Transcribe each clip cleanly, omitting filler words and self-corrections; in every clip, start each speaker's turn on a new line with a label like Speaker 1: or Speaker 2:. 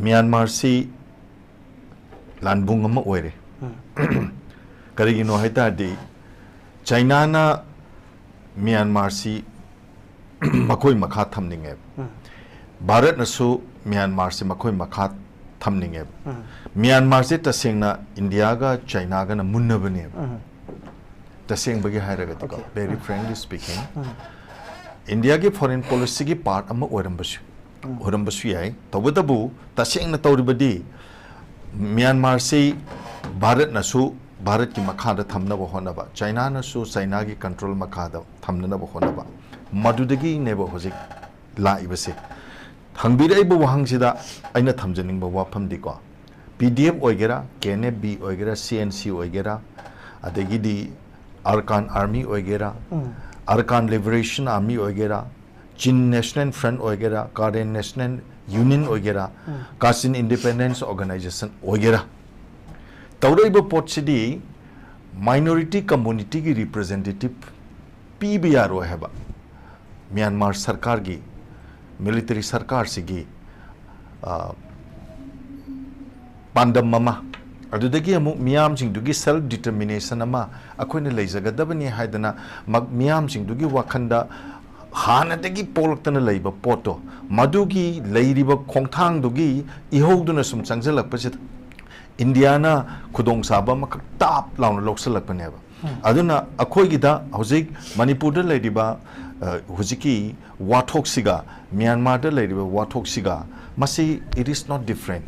Speaker 1: Myanmar si lanbung ama oire. Karigino haita di China na Myanmar si makoi makha thamninge. Bharat na su Myanmar si makoi makha thamninge. Myanmar si taseng na India ga China ga na munna bane. Taseng bagi hairaga diko. Very frankly speaking, India ki foreign policy ki part ama oirambasu. Oirambasu yai. Tawadabu taseng na tawribadi Myanmar si Bharat na su Bharat ki makhada thamna ba hona ba. China na su China ki control makhada thamna na ba hona ba. Madudagi nebo hojik la ibase. Hangbira ibu wahang sida aina thamjaning ba wafam diko. PDF oigera, KNB oigera, CNC oigera, adegi di Arkan Army oigera, Arkan Liberation Army oigera, Chin National Front oigera, Karen National Union oigera, Kachin Independence Organization oigera. Tauraiba pot sidi minority community ki representative PBRO heba. Myanmar sarkar gi military sarkar sigi pandam mama adudagi amu miyam sing dugi self determination ama akoina leijagadabani haidana mag miyam sing dugi wakhanda hana dagi polaktana leiba poto madugi leiriba khongthang dugi ihoduna sum changjalakpasit Indiana khudong saba mak tap launa loksalakpaneba aduna akhogida hojik Manipur da leiriba hujiki wathok siga Myanmar da leiriba wathok siga masi it is not different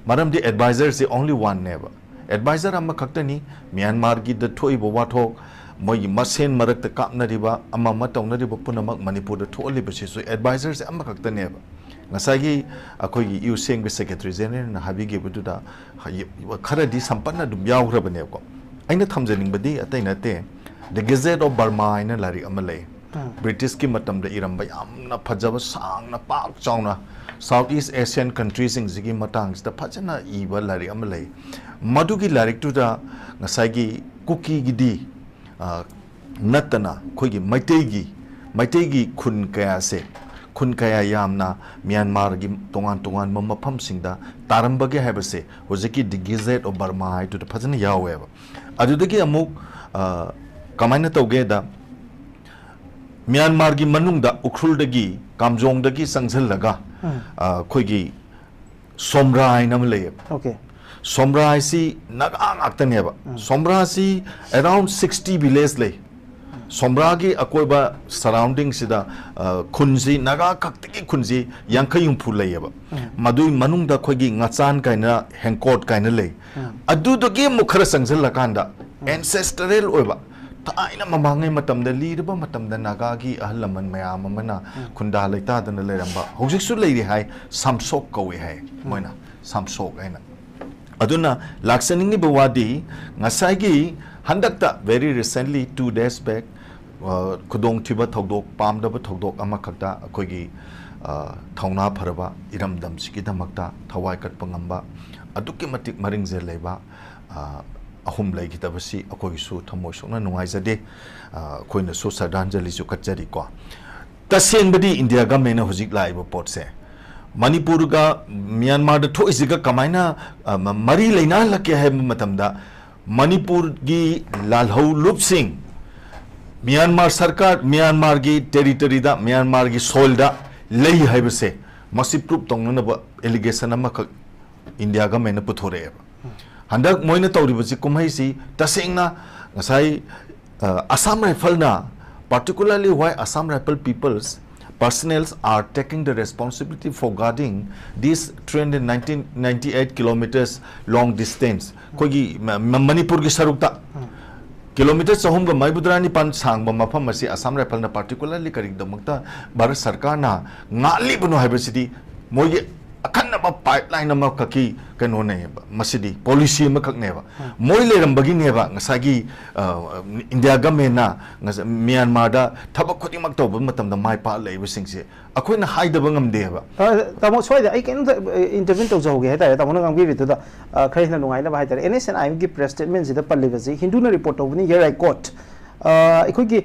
Speaker 1: maram the advisor is only one never advisor amma khaktani Myanmar gi da thoiba wathok moi masen marak ta kapna riba amma matawna riba punamak Manipur da tholiba si so advisors amma khaktani ba ngasagi akhoi gi useng be secretary general na habigi bududa khara di sampanna dum yawgrabane ko aina thamjaning badi ataina te the Gazette of Burma ina lari amalai British ki matam da iramba yamna phajaba sangna pak chauna Southeast Asian countries sing zigi matang sta phajana iba lari amalai madugi lari tu da ngasagi cookie gidi natana khoigi maitegi khun kaya se khun kaya yamna Myanmar gi tongan mafam singda tarambage habase hojiki the Gazette of Burma hai tu phajana yawe adudagi amuk kamaina tawge da Myanmar gi manungda ukhul dagi kamjong dagi sangjal laga khoigi somrai nam le
Speaker 2: okay
Speaker 1: somrai si naga aktane ba somra si around 60 village le somra gi akoiba surrounding sida khunji naga kaktiki khunji yankhayung phul le ba madui manungda khoigi ngachan kaina hengkot kaina le adu dogi mukhara sangjal lakanda ancestral oiba taina mamangai matam da lirba matam da naga gi ahlaman mayam amana khunda laita da na leramba hojik su leiri hai samsok kawi hai moina samsok aina aduna laksaning ni bawadi ngasai gi handakta very recently 2 days back khudong thiba thodok pamda ba thodok ama khakta akoi gi thauna pharaba iramdam siki damakta thawai kat pangamba aduki matik maringje leiba ahum lai kitabasi akoi su thamoi sokna nungai jade koina so sardanjali su kachari ko taseng badi India ga mena hojik lai ba pot se Manipur ga Myanmar da thoi siga kamaina mari leina lakya hai matamda Manipur gi lalhau lup sing Myanmar sarkar Myanmar gi territory da Myanmar gi soil da lei hai base masi proof tongna ba allegation ama India ga mena puthore handak moina tawribasi kumhai si tasengna ngasai Assam Rifle na particularly why Assam Rifle peoples personnels are taking the responsibility for guarding these 398 kilometers long distance kogi Manipur gi sarukta kilometers sahum ga maibudrani pan sangba mafam asi Assam Rifle na particularly karig damakta Bharat sarkar na ngali buno haibasidi moi akan ba pipeline ma kaki kano ne masidi policy ma kak ne ba moi le rambagi ne ba ngasagi India government na Myanmar da thabak khoti mak to matam da mai pa le singse akoi na haida ba ngam de ba
Speaker 2: tamo soi da ai ken intervene to jauge ha ta tamo na ngam gi to da khai na nungai na ba ha ta NSNI gi press statement ji da palle ba ji hindu na report to ni here I quote ikoi gi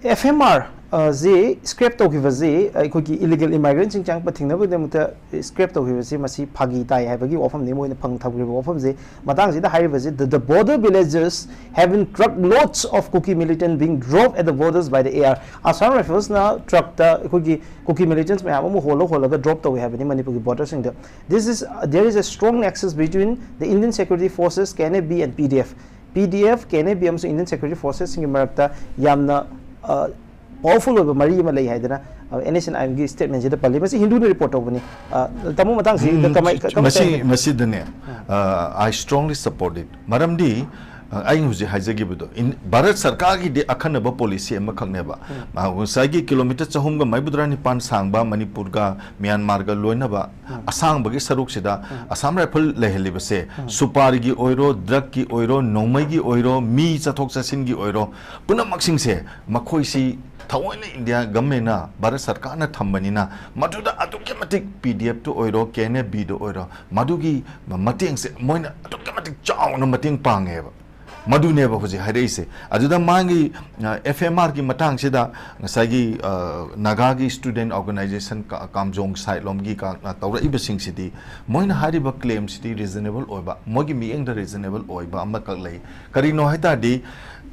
Speaker 2: FMR जे scrap तौखिबजे अखोगी illegal immigrant सिंग चांग पथिंगनबदमता scrap तौखिबजे मसी फागी ताई हाइबगी वाफमने मोइन फंग थाबरिबा वाफमजे मतांगजिदा हाइबजे the border villagers have been truckloads of Kuki militant being drove at the borders by the air. Assam Rifles na truck ta akhoi Kuki militants mayam amu holo ga drop tawi habani Manipur ki border sing da. There is a strong nexus between the Indian security forces KNB and PDF KNB amso Indian security forces sing marakta yamna powerful over Maria Malay Hydra, NSN IMG statement, the Pali, Hindu report over Tamu Matang, the
Speaker 1: Masidane. I strongly support it. Madam D, I use the Hazagibudo. In Bharat Sarkar, the Akanaba policy and Makaneba. Sagi kilometers to Hunga, Mabudrani Pan Sangba, Manipurga, Myanmarga, Loinaba, Asang Bagi Saruksida, Assam Rapple Lehelibase, Suparigi Oiro, Draki Oiro, Nomagi Oiro, Mi Satoksasingi Oiro, Puna Maxing se, Makoisi. Thawana India Gamena, Bharat Sarkar Thambanina, Maduda automatic PDF to Oiro, Kene Bido Oiro, Madugi, Mating, Moina, automatic chow no Mating Pang. Madu never was a Hadese. Aduda Mangi FMR ki Matang Sida, Sagi Nagagi Student Organization Kamjong Site Lomgi Taura Ibasing City, Moina Hariba claim city reasonable oiba, Mogi meing the reasonable oiba, Makalay, Karino Heta di.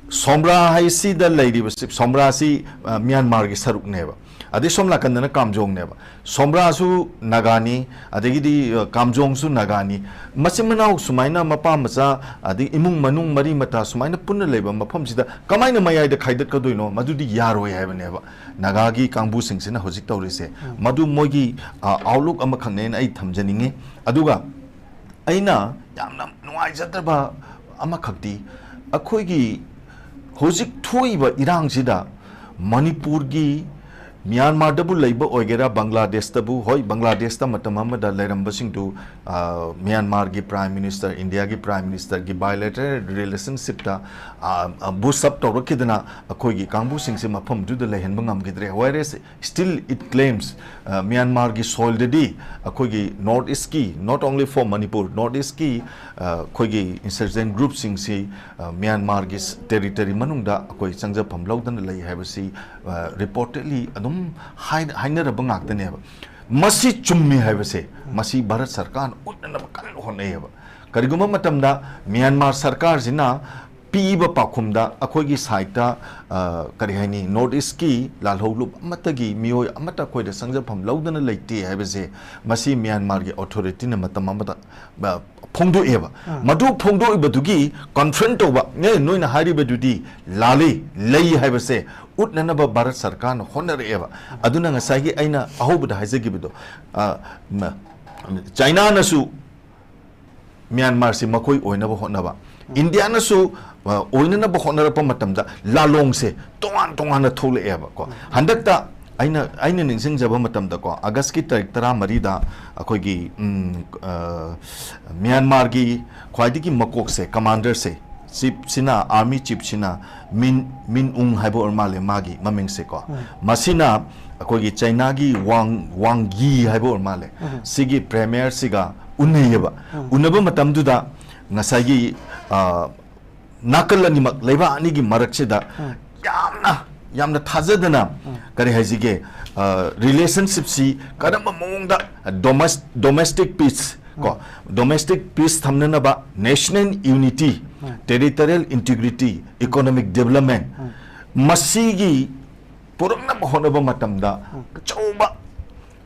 Speaker 1: Sombra haisi the lady was Sombra si Myanmar ki saruk neba. Adi somla kandana Kamjong neba. Sombra su Nagani, adigi Kamjong su Nagani. Masimana sumaina mapa masa adi imung manung mari mata sumaina punna leba mapam sida. Kamaina maya the kaidat kaduino madudi yaro have neba. Nagagi Kambu sing sina hosik taurise. Madu mogi outlook amakane ay thamjaninge. Aduga aina yamna nuai jatraba amakakti. Akoigi Hojik Toiba Irang Manipur gi Myanmar dabu labor oigera Bangladesh tabu hoi Bangladesh ta matamama da lerambasing to Myanmar gi Prime Minister India gi Prime Minister gi bilateral relationship ta boost up to rokidana akoi gi Kambu sing se mapam du de lehen bangam gidre whereas still it claims Myanmar gi soil dedi akoi gi north east ki not only for Manipur north east ki koi gi insurgent group sing se Myanmar gi territory manungda akoi changja phamlau dan lai habasi reportedly Hainer Bangak Masi Chummi have say, Masi Bharat Sarkar, Honeva. Kariguma Matamda, Myanmar Sarkar Zina, Piba Pakumda, Akogi Saita, Karihani, Nordiski, Lalholu, Matagi, Mio, Amatako, the Sanga Pam Laudan Late, have say, Masi Myanmar authority, Matamamata. Pongdo eva. Madu Pongdo Ibadugi, confront over, no in a Hari Badudi, Lali, Lay have say, Utnanaba Bharat Sarkar, Honor eva. Aduna Sagi Aina, Ahob the Hazagibido. China Nasu Myanmar si Makoi Oinaba Honaba. India Nasu Oinaba Honor Pomatamda, La Long se, Tongan Tole eva. Handakta. Aina ningsing jaba matam da ko August ki tarik tara marida akoi gi Myanmar gi khwaidi ki makok se commander se chief sina army chief sina min haibo ormale magi maming se ko masina akoi gi China gi wang yi haibo ormale sigi premier siga unayeba unaba matam du da ngasai gi nakalani mak leba ani gi marak se da yamna thazadana kare hajige relationship si kadama mongda domestic peace ko domestic peace thamnana ba national unity territorial integrity economic development masigi purumna bahonaba matamda chauba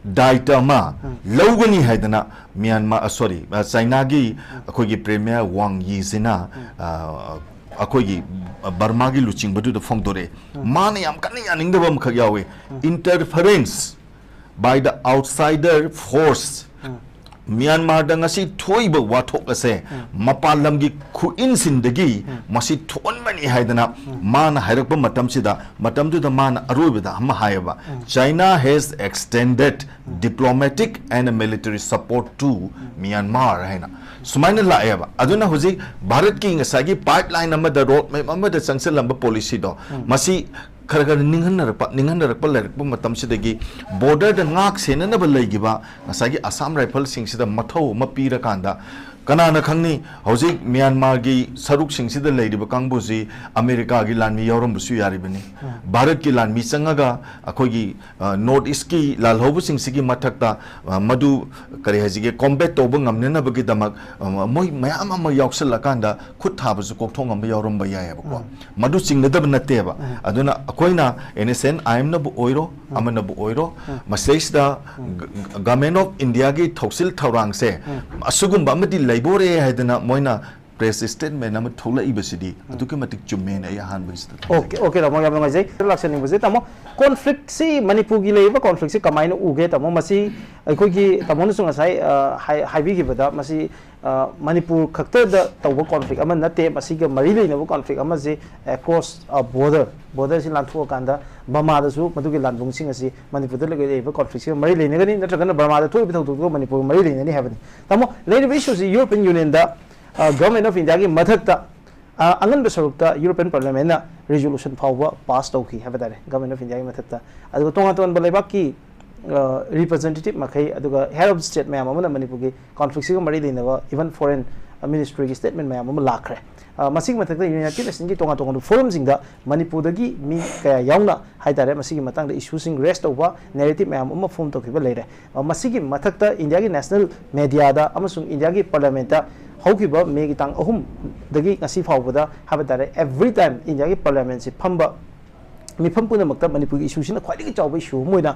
Speaker 1: daita ma logani haidana Myanmar sorry China gi akogi premier Wang Yi sina akogi Burma gi luching badu the fongdore man yam kan yaning the bam khagyawe interference by the outsider force Myanmar da ngasi thoiba wathok ase mapalam gi khuin sindagi masi thon mani haidana man hairakba matam sida matam du da man aroibada amma hayaba China has extended diplomatic and military support to Myanmar haina Sumaina laeba aduna hoji Bharat ki ngasagi pipeline amma da road map amma da sangsel lamba policy do masi खर खर निंहनरप लेरप मतमसिदगी border द ngak senanaba leigiba ngasagi assam rifle singsida mathau ma pira kanda kana khangni hojik myanmar gi saruk singsida leidiba kangbuji america gi lanmi yoram busu yaribani bharat ki lanmi changaga akhogi north east ki lalhobu singsigi mathakta madu kare hajige combat toba ngamnena bagi damak moi mayam ama yaksal kanda khut thabasu kokthong am yoram ba yaya ko madu singnadab nateba aduna akoina NSN IM na bu oiro amana bu oiro masleisda government of india gi thoksil thorang se asugum ba madi laibore haidana moina press statement am thola ibasidi aduki matik chumen ay han bisda
Speaker 2: okay tamo yam ngai election base tamo conflict si manipur gi leiba conflict si kamaina uge tamo masi akhoi gi tamo nu sunga sai haibi gi bada masi manipur khakta da tawba conflict ama nate masi ga mari leina bu conflict ama je across a border si lanthu kanda bama da su madu gi landung sing asi manipur da lege leiba conflict si mari leina gani natra kana bama da thu bi thu manipur mari leina ni habani tamo leiba issue si european union da government of india gi mathakta angan besarukta european parliament na resolution phawba pass tawki habadare government of india gi mathakta adu tonga ton balaiba ki representative makai aduga head of state mayam amana manipur gi conflict si mari leina even foreign ministry gi statement mayam am lakhre masig mathakta united nations gi tonga tonga forum singda manipur dagi mi kaya yauna haidare masigi matang da issue sing rest over narrative mayam am form tawkiba leire masigi mathakta india gi national media da amasung india gi parliament da haukiba megi tang ahum dagi ngasi phawbada habadare every time india gi parliament si phamba mifam puna makta manipur gi issue sina khwadi chawba issue moina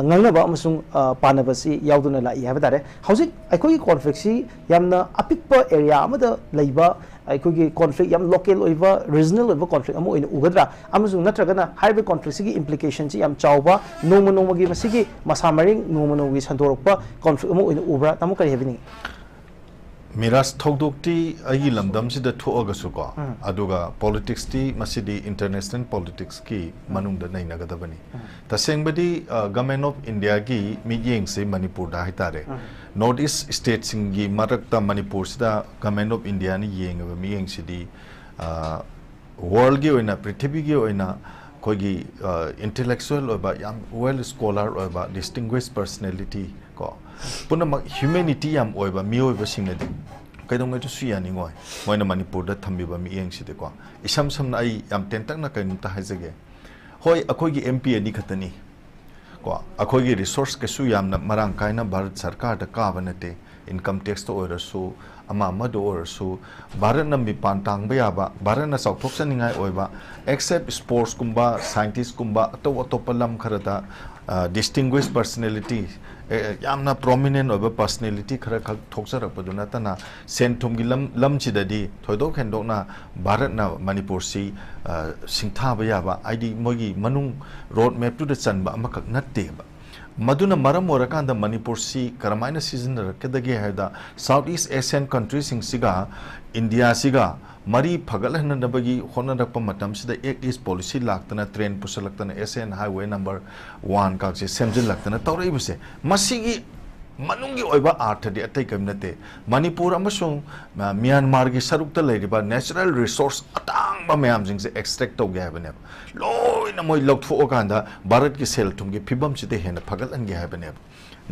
Speaker 2: ngangnaba amasung panaba si yauduna la i habadare hauzik aikoi conflict si yamna apikpa area amada leiba aikoi gi conflict yam local oiva regional oiva conflict amo ina ugadra amasung natragana haibe conflict si gi implication si yam chawba noma gi masigi masamaring noma gi sandorokpa conflict amo ina ubra tamu kari habini
Speaker 1: Miras thokdokti agi lamdam sida thoagasu ko aduga politics ti masidi international politics ki manungda nai nagadabani tasengbadi government of india gi miyeng se manipur da hitare north east state singi marakta manipur sida government of india ni yeng ba miyeng sidi world gi oina prithvi gi oina kogi intellectual oba yam well scholar oba distinguished personality ko puna humanity yam oiba mioiba singnadi kaidong tu suyani ngoi moina manipur da thambiba mi yeng side ko isam samna ai yam tentak na kain ta hajage hoi akoi gi mp ani khatani ko akoi gi resource ke su yam na marang kaina bharat sarkar da ka banate income tax to orasu ama madu orasu bharat na mi pan tang ba ba bharat na sauk thok saningai oiba except sports kumba scientist kumba to palam kharata distinguished personality yamna prominent oba personality khara khak thoksara paduna tana senthum gi lam chidadi thoido khendok na bharat na manipur si singtha ba ya ba id mogi manung road map to the chan ba amakak natte ba maduna maram orakanda manipur si karamaina season rakadagi haida southeast asian countries sing siga india siga mari phagalhana nabagi honarakpa matam sida ek is policy laktana train pusalaktana SN highway number 1 ka se semjin laktana tawrai buse masigi manungi oiba arthadi atai kamnate manipur amasung myanmar gi sarukta leiriba natural resource atang ba mayam jing se extract to ga habane loina moi loktho okanda bharat gi sel thum gi phibam side hena phagal an gi habane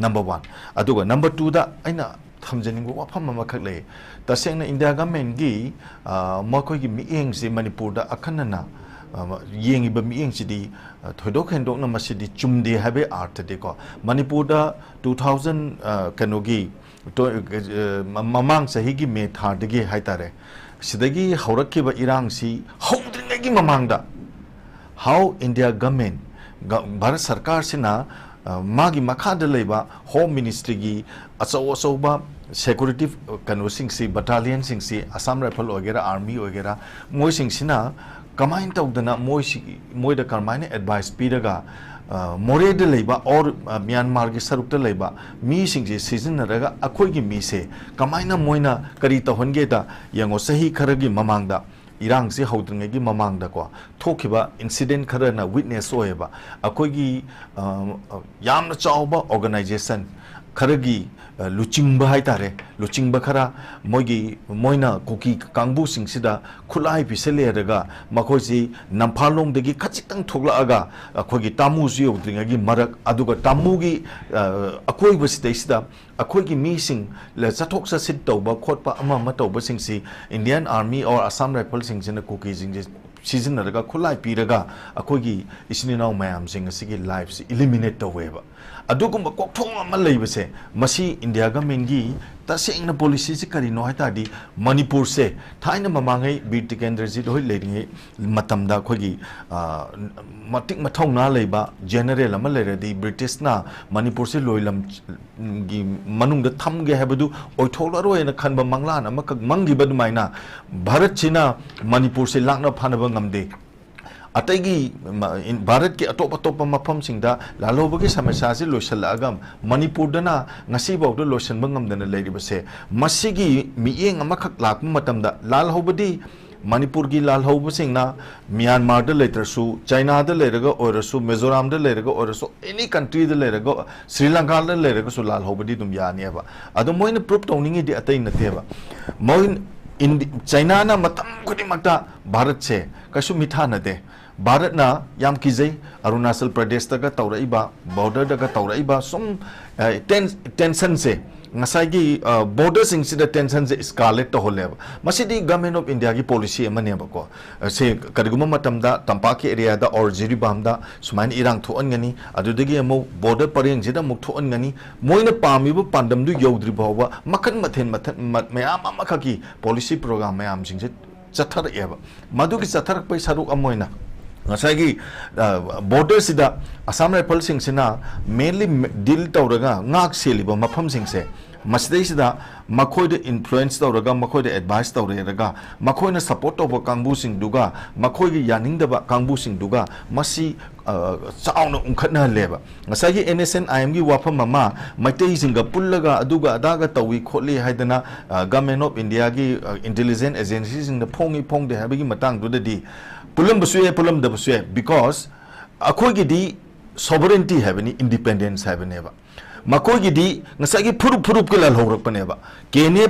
Speaker 1: number 1 aduga number 2 da aina thamjaningo wafam ma khak le tasengna india government gi makoi gi mieng si manipur da akhanna yengi ba mieng si di thodok hendok na masidi chumde habe art de ko manipur da 2000 kanogi mamang sahi gi me thar de gi haitare sidagi haurakki ba irang si haudringa gi mamang da how india government bharat sarkar sina magi makhada leiba home ministry gi aso ba security conversing si battalion sing si assam rifle ogera army ogera moi sing sina kamain tawdana moi da karmaine advice piraga more de leiba or myanmar gi sarukta leiba mi sing ji season raga akhoi gi mi se kamaina moina kari tahonge da yango sahi kharagi mamangda irang si haudringa gi mamangda ko thokiba incident khara na witness oeba akhoi gi yamna chawba organization खरगी लुचिंग है तारे लुचिंग खरा Moina cookie कांगबू सिंगसिदा खुलाई पिसलेरगा मखोइसी नंफालोंदगी खचितंग थोगलागा अखोगी तामुजी उद्रिंगगी मरक अदुगा तामुगी अकोइबसिदैसिदा अखोगी मीसिंग चथोक चसित तौबा खोटपा अमा अमा तौबसिंगसी Indian army और Assam rifle सिंगसिना cookie सिंगजे सिजनरगा खुलाई पीरगा अखोगी इसिनिनाव मयाम सिंगसिगी life से eliminate तौवेबा अदुगुम कोक्थोंग अमा लेबसे मसी India गवर्नमेंटगी तसेंगना policy से करिनो हाइतादी मणिपुर से थाइना ममांगै वीर टिकेंद्रजी होय लेरिङै मतमदा खोगी मटिक मथौना लेबा जनरल अमा लेरदी ब्रिटिशना मणिपुर से लोइलम गी मनुंग थमगे हैबदु ओइथोलरोयना खनबा मंगलान अमा मंगिबा दुमाइना भारत चिना मणिपुर से लांगना फानबा ngamde अतैगी भारत के अटोप अटोप मफम सिंगदा लालोबगी समस्या से लोइसलागा मणिपुरदना ngasibaw लोइसनबा ngamdana लेरिबसे मसिगी मियेंग अमखक लाकम मतमदा लालहोबदी मणिपुर की लालहोबसिंगना म्यांमार द लेतरसु चाइना द लेरगा ओरसु मिजोरम द लेरगा ओरसु एनी कंट्री द लेरगा श्रीलंका द लेरगा सु लालहोबदी दुम यानेबा अदो मोइन प्रूफ तौनिंगी दि अतै नतेबा मोइन चाइना ना मतम खुदिमक्ता भारत से कसु मिठा नदे भारत ना याम किजै अरुणाचल प्रदेश तक तौरइबा बॉर्डर तक तौरइबा सुम टेंशन से ngasagi border sing sida tension se escalate to holeba masidi government of india ki policy amane ba ko se kariguma matamda tampak area da or jiri bamda sumain irang tho angani adudagi amo border pareng jida muk tho angani moina pami bu pandam du yodri bawa makan mathen mayam amakaki policy program mayam sing se chathar eba madu ki chathar pai saruk amoina ngasagi border sida assam rifle sing sina mainly deal tawraga ngak seliba mafam sing se masdai sida makhoi de influence tawraga makhoi de advice tawreraga makhoi na support of kangbu sing duga makhoi gi yaning da kangbu sing duga masi chauna unkhatna leba ngasagi nsn im gi wafam mama maitei singa pullaga aduga adaga tawi kholi haidana government of india gi intelligence agencies sing da phongi phong de habigi matang du di pulam basue pulam da basue because akhoi gi di sovereignty have any independence have never makoi gi di ngasagi furup ke lal horak paneba kene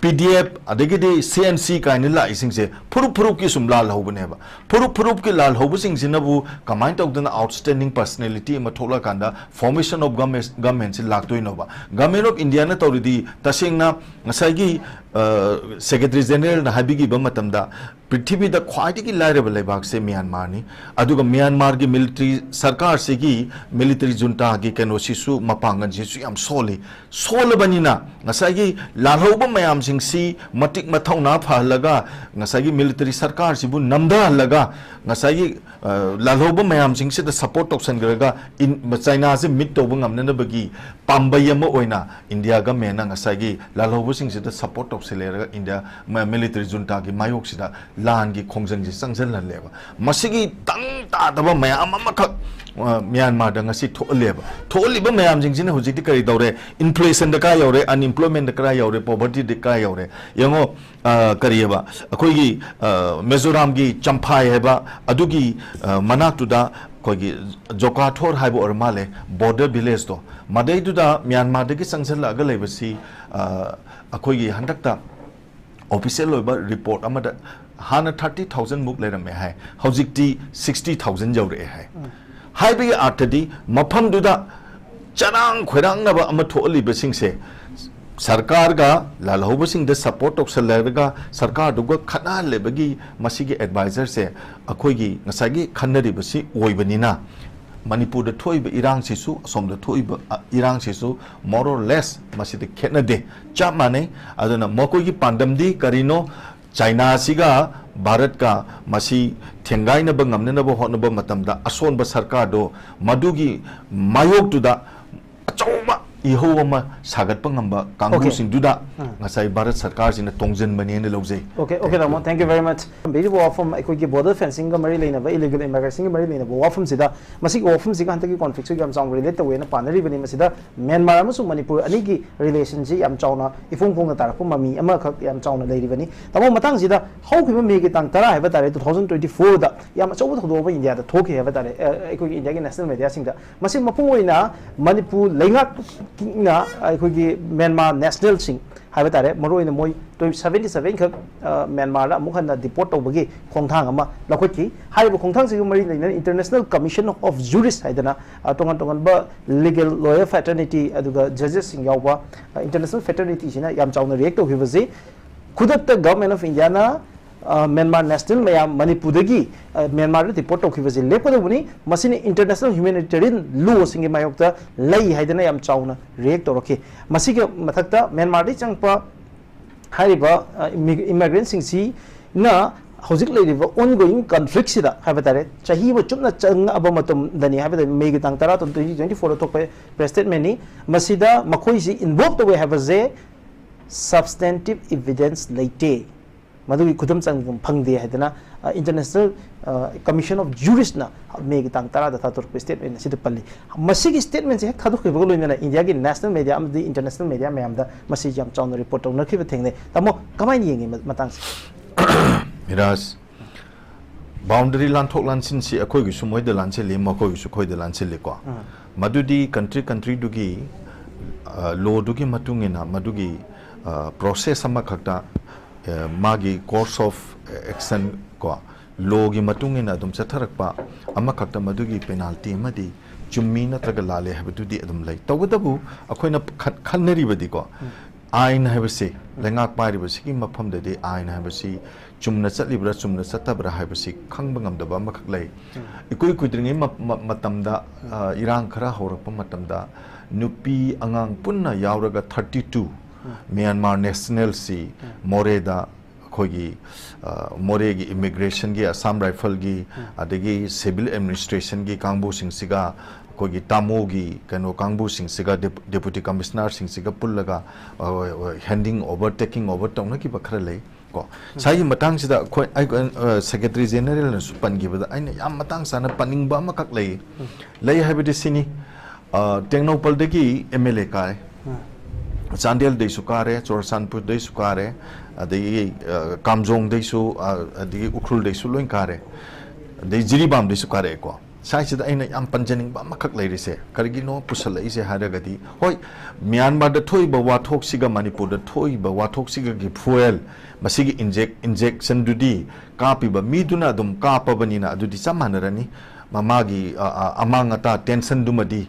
Speaker 1: pdf adegi di cnc kaini la ising se furup ki sum lal hobaneba furup ki lal hobu sing sinabu command of the outstanding personality ma thola kanda formation of government se laktoi noba government of india na tawridi tasengna ngasagi secretary general na habigi ba matamda पृथ्वी द ख्वाइटी की लाइरेबल लेबाक से Myanmar नि अदुगा Myanmar की military सरकार से की मिलिट्री जुंटा की केनोसिसु मपांगन जिसु याम सोलबनिना ngसागी लालहोब मयाम सिंगसी मटिक मथौना फालगा ngसागी मिलिट्री सरकार सिबु नमदा लगा ngसागी लालहोब मयाम सिंगसे द सपोर्ट ऑप्शन गरगा इन चाइना से मिट तोब ngamna बगी पाम्बय म ओइना इंडिया गा मेना ngसागी लालहोब सिंगसे द सपोर्ट ऑप्शन लेरगा इंडिया मिलिट्री जुंटा की मायोक सिदा लान की खोंजन जी संजन लेबा मसिगी तंग तादबा मयाम अमखक म्यांमार द ngasi थोलेबा थोलिबा मयाम जिंगजिन हुजिति करि दौरे इन्फ्लेशन द का यौरे अनएम्प्लॉयमेंट द का यौरे पॉवर्टी द का यौरे यंगो करियबा अखोगी मिजोरम की चंफाई हेबा अदुगी मनाक्तुदा कोगी जोकाथोर हाइबो और माले बॉर्डर विलेज तो मदैदुदा म्यांमार दगी संजन लगा लेबसी अखोगी हंदकता ऑफिशियल होइबा रिपोर्ट अमदा हाना 30,000 मुक लेरमे है हौजिकती 60,000 जौरे है हाइबे आर्टदी मफम दुदा चरांग खोरांग नबा अम थोलिबा सिंगसे सरकार गा लालहोबसिंग द सपोर्ट ऑफ सलरगा सरकार दुगा खना लेबगी मसिगी एडवाइजर से अखोगी ngसागी खन्नरिबसी ओइबनिना मणिपुर द थोइब इरांग सिसु असोम द थोइब इरांग सिसु मोर और लेस मसिद खेनदे चा माने अदना मकोगी पांडमदी करिनो चाइना सिगा भारत का मसी थेंगाइनब ngamnenab hotnab matamda asonba सरकार दो मदुगी मायोग तुदा अचौबा इहोमा सागतप ngamba कांगु सिंग दुदा ngasai भारत सरकार सिन तोंजन बने ने लौजै
Speaker 2: ओके रामो थैंक यू वेरी मच बेरी वॉफम अखोगी बॉर्डर फेंसिंग का मरी लेना इलीगल इमिग्रेशन का मरी लेना वॉफम सिदा मसी वॉफम सिगा हंतकी कॉन्फ्लिक्ट सु याम चांग रिलेट तवेना पानरी बनी मसिदा म्यांमार अमसु मणिपुर अनि की रिलेशन जी याम चावना इफोंग फोंग तारक ममी अमा खक याम चावना लेरी बनी तमो मतंग सिदा हौखिबा मेगी तांग तरा हैबा तारे 2024 दा याम चौब थोदोबा इंडिया दा थोखे हैबा तारे अखोगी इंडिया की नेशनल मीडिया सिंग दा मसी मपुंग ओइना मणिपुर लेंगा na aikogi Myanmar national sing haiba tare maroi na moi 77 khak Myanmar la mukhan na deport tawbagi khongthang ama lakhotki haiba khongthang sig mari leina International Commission of Jurists haidana tongan tongan ba legal lawyer fraternity aduga judges sing yawba international fraternity sina yam chawna react tawhibaji khudatta government of India na Myanmar national mayam manipur dagi Myanmar deport tawhibaji lepodobuni masini international humanitarian law singi mayokta lei haidana yam chawna react tawraki masiga mathakta Myanmar di changpa hariba immigrant singsi na hojik leiriba ongoing conflict sida habatare chahi bo chupna chang abamatum dani habada megi tang tara 2024 thokpe press statement ni masida makhoi si involved we have a substantive evidence laite madui khudam chang phangde hadana International Commission of Jurists na megi tang tara da thor statement sida palli masigi statement se thaduk ke bogolo na India gi national media am the international media mayam da masi jam chawn report to nakhi thengne tamo kamai yengi matang
Speaker 1: Miras boundary land thok lan sin si akoi gi sumoi de lan se le ma ko gi su khoi de lan se le ko madudi country dugi law dugi matungena madugi process ama khakta magi course of action ko law gi matungena dum chatharakpa ama khakta madugi penalty madi chummi na traga lale habududi adum lai tawdabu akoina khanari badi ko ain habase lengak pari basi ki mafam de ain habasi chumna chatlibra chumna chatabra habasi khangba ngamdaba makak lai ikoi kuidringi matamda irang khara horakpa matamda nupi angang punna yauraga 32 Myanmar national si moreda khogi moregi immigration gi Assam rifle gi adagi civil administration gi kangbu singsiga kogi tamogi kano kangbu singsiga deputy commissioner singsiga pullaga handing over taking over tawna ki bakhra lei ko sai matang sida khoi secretary general na supan gi bada aina yam matang sana paning ba makak lei habidi sini tengnopal degi MLA kai Chandel de sukare Chorsanpur de sukare adagi Kamjong de su adagi Ukrul de su loin kare de Jiribam de sukare ko sai sida aina yam panjaning ba makak leirise karigino pusal ise haragadi hoi Myanmar da thoi ba wathok siga Manipur da thoi ba wathok siga gi fuel masigi injection dudi kapi ba miduna dum kapa banina adudi samanarani mamagi amangata tension dumadi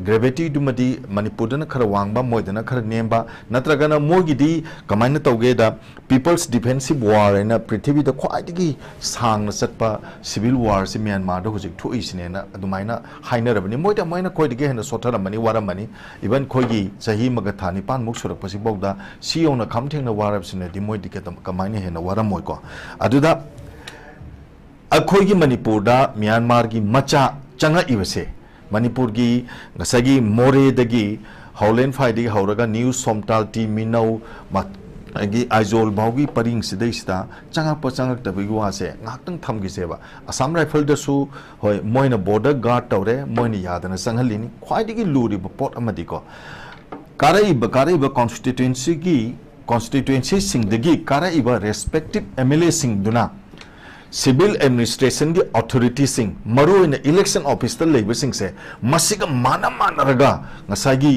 Speaker 1: gravity dumadi Manipur dana khara wangba moidana khara nemba natragana mogi di kamaina tawge da people's defensive war ena prithvi da khwaidigi sangna chatpa civil war si Myanmar da hujik thu isine na adumaina hainarabani moida moina khoidige hena sotaramani waramani even khoigi chahi maga thani pan muk surak pasi bogda siona khamthengna warabsine di moidike kamaina hena waramoy ko aduda अखोगी Manipur दा Myanmar की मचा चंगा इवसे मणिपुर की ngसगी मोरे दगी हौलेन फाइदी हौरगा न्यू सोमटाल टी मिनौ agi aizol baugi paring sidaisida changa pa changa tabi wase ngaktung thamgi seba Assam rifle da su hoi moina border guard tawre moina yadana sanghalini khwaidigi luri ba pot amadi ko karai ba constituency sing dagi karai ba respective MLA sing duna civil administration की authority सिंग मरो इन election officer labour सिंग से मसिका माना रगा ngसागी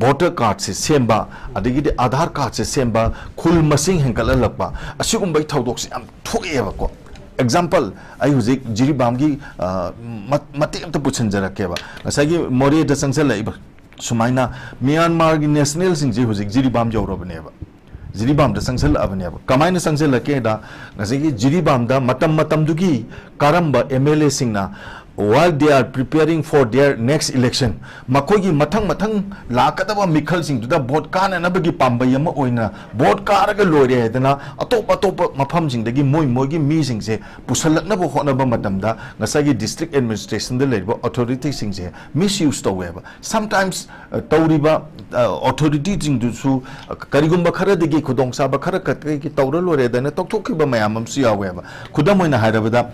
Speaker 1: voter card से सेम्बा अदिगी दे आधार card से सेम्बा खुल मसिंग हेंकल लपा असिगुम बै थौदोक से am थोएबा को example आई हुजिक जिरिबाम की मते अम त पुछन जरा केबा ngसागी मोरे द संगसे लेबा सुमाइना म्यांमार की national Singh J हुजिक Jiribam जौरबनेबा Jiribam da sangsel abane ba kamaina sangsel la ke da ngasigi Jiribam da matam dugi karamba MLA singna while they are preparing for their next election makogi mathang lakadaba mikhal sing da vote kana na bagi pambai ama oina vote karaga loire dana atop mafam sing dagi moigi mi sing se pusalakna bo hona ba matam da ngasagi district administration da leba authority sing se misuse to weba sometimes tawriba authority sing du su karigumba khara dagi khudong sa ba khara ki tawra lore dana tokthok ba mayam su ya weba khudam oina hairabada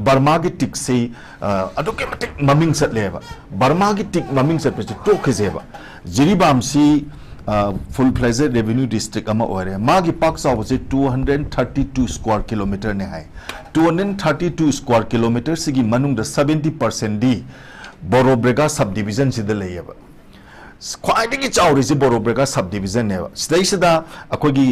Speaker 1: Burma gi tik se aduke matik maming sat leba Burma gi tik maming sat pe tok khizeba Jiribam si full fledged revenue district ama ore magi pak saw se 232 square kilometer ne hai 232 square kilometer sigi manung da 70% di Borobrega subdivision si de leyeba ख्वाइदगी चाउरीसी Borobekra subdivision है सिदैसिदा अखोगी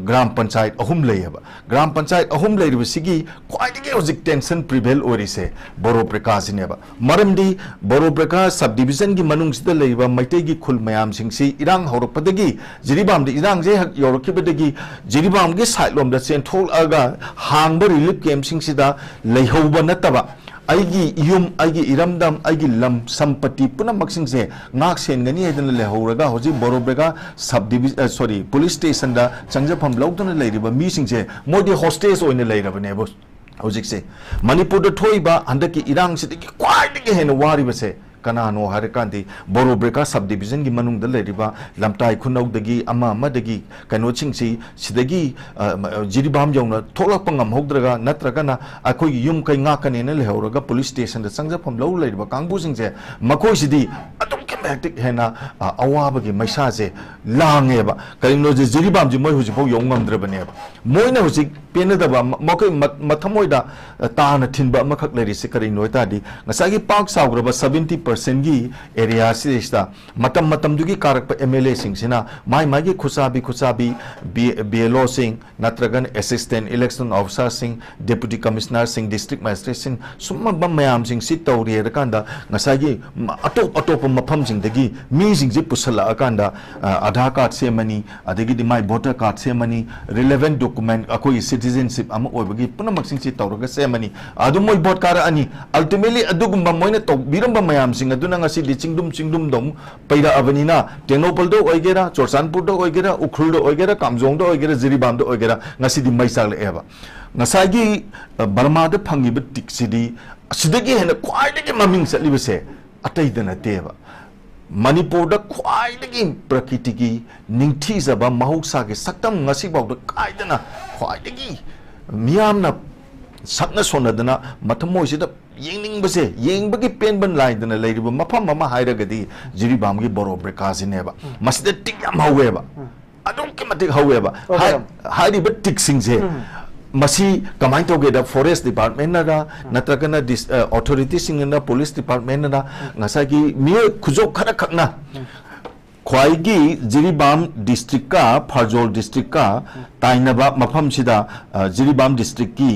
Speaker 1: ग्राम पंचायत अहुम लेयबा ग्राम पंचायत अहुम लेरिबसिगी ख्वाइदगी होजिक टेंशन प्रिवेल ओरिसे बोरोब्रेका सिनेबा मरमदी बोरोब्रेका सब डिवीजन की मनुंगसिदा लेयबा मैतेगी खुल मयाम सिंगसी इरांग हौरपदगी जिरिबाम दि इरांग जे हक यौरकिबदगी जिरिबाम गे साइड लोम द सेंट्रल आगा हांग ब रिलीफ कैंप सिंगसिदा लेहौबा नतबा आइगी युम आइगी इरमदम आइगी लम संपत्ति पुनः मक्सिंग से नाक सेनगनी हैदन लेहौरगा होजी बोरोब्रेगा sub division sorry police station दा चंगजफम लौदन लेरिबा मीसिंग से मोदी होस्टेज ओइन लेरबने बो होजिक से मणिपुर द थोइबा हंदकी इरांग से क्वाइदगी हेन वारिबसे कनानो हरकांदी बोरोब्रेका सब डिवीजन की मनुंग द लेरिबा लमटाई खुनौदगी अमा अमदगी कनोचिंगसी सिदगी जिरिबाम जौना थोलक्प ngamhौद्रगा नत्रगना अखोई युम कै ngaकनेन लेहौरगा पुलिस स्टेशन द संगजफम लौ लेरिबा कांगबुसिंगसे मखोइसिदी अदुम केमेटिक हेना अवाबगी मैसासे लांगेबा करिनो जे जिरिबाम जी मोय हुजिफौ यौंगमद्रबनेबा मोयना हुजिक पेनदबा मकै मथमोइदा ताना थिनबा मखक लेरिसे करिनो तादी ngसागी पाक साउग्रबा 70% की एरिया सिस्ता मतम मतम दुगी कारक एमएलए सिंगसिना माई खुसाबी बीएलओ सिंग नत्रगन असिस्टेंट इलेक्शन ऑफिसर सिंग डेप्यूटी कमिश्नर सिंग डिस्ट्रिक्ट मजिस्ट्रेट सिंग सुमब मयाम सिंग सिट तौरियर कांदा ngसागी अटोप मफम सिंगदगी मी सिंग जे पुसला कांदा आधार कार्ड से मनी अदगी दि माई वोटर कार्ड से मनी रिलेवेंट डॉक्यूमेंट अकोई सिटीजनशिप अम ओबगी पुनमक सिंग से तौरगा से मनी अदु मोय वोट कार अनि अल्टीमेटली अदुगुम मोयना तो बिरंबा मयाम सिंग अदुना ngasi di chingdum dom paira abani na tenopal do oigera chorsanpur do oigera ukhul do oigera kamjong do oigera jiribam do oigera ngasi di maisal eba ngasagi barma da phangi ba tiksidi asidagi hena kwaidagi maming salibase atai dana teba manipur da kwaidagi prakriti ki ningthi zaba mahoksa ke saktam ngasi baw da kaidana kwaidagi miyamna sakna sonadana mathamoisida येंगनिंगबसे येंगबगी पेनबन लाइदना लेरिबा मफम ममा हाइरगदी जिरिबामगी बोरोब्रेका सिनेबा मसिदा टिक याम हवेबा अदुम के मतिक हवेबा हाइरिबा टिक सिंगजे मसी कमाई तोगेदा फॉरेस्ट डिपार्टमेंट ना नत्रगना अथॉरिटी सिंगना पुलिस डिपार्टमेंट ना ngसागी मियो खुजो खरा खकना ख्वाइगी जिरिबाम डिस्ट्रिक्ट का फरजोल डिस्ट्रिक्ट का ताइनबा मफम सिदा जिरिबाम डिस्ट्रिक्ट की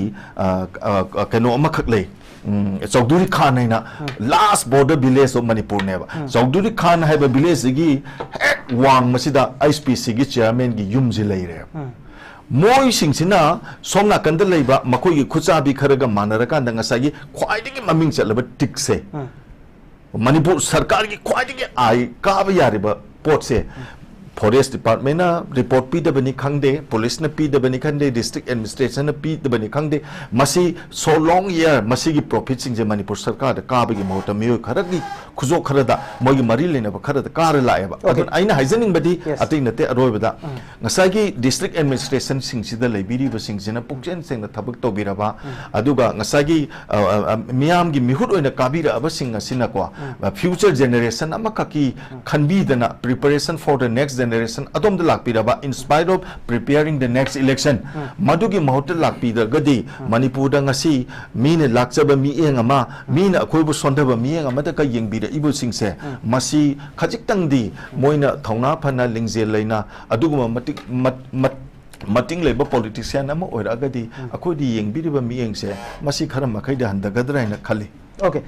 Speaker 1: कनो अमखक ले चौधरी खान है ना last border village of Manipur ने चौधरी खान है विलेज की हेक वांग मसिदा आईएसपीसी की चेयरमैन की युम जी लई रहे मोई सिंगसिना सोमना कंद लेबा मखोई की खुचाबी खरगा मानरका ngसागी ख्वाइदगी ममिंग चलबा टिक्से मणिपुर सरकार की ख्वाइदगी आई काब यारिबा पोट से फॉरेस्ट डिपार्टमेंट ना रिपोर्ट पीदबनी खंगदे पुलिस ने पीदबनी खंगदे डिस्ट्रिक्ट एडमिनिस्ट्रेशन ने पीदबनी खंगदे मसी सो लॉन्ग ईयर मसी की प्रॉफिट सिंग जे मणिपुर सरकार काबगी महत मियो खरगी खुजो खरदा मोगी मरी लेना खरद कार लाएबा अदन आइना हाइजनिंग बदी अति नते अरोयबदा ngसागी डिस्ट्रिक्ट एडमिनिस्ट्रेशन सिंग सिदा लेबिरिबा सिंग सिना पुक्जेन सिंग थबक तोबिरबा अदुगा ngसागी मियाम की मिहुत ओइना काबिरा अब सिंग सिना को फ्यूचर जनरेशन अमककी खनबीदना preparation for the next generation adom da lakpiraba in spite of preparing the next election madugi mahot lakpida gadi manipur da ngasi mine lakchaba mi engama mine akoibu sondaba mi engama da ka yengbira ibu singse masi khajiktang di moina thauna phana lingje leina aduguma mating leba politician ama oiragadi akodi yengbiriba mi engse masi khara makai da handagadra ina khali
Speaker 2: okay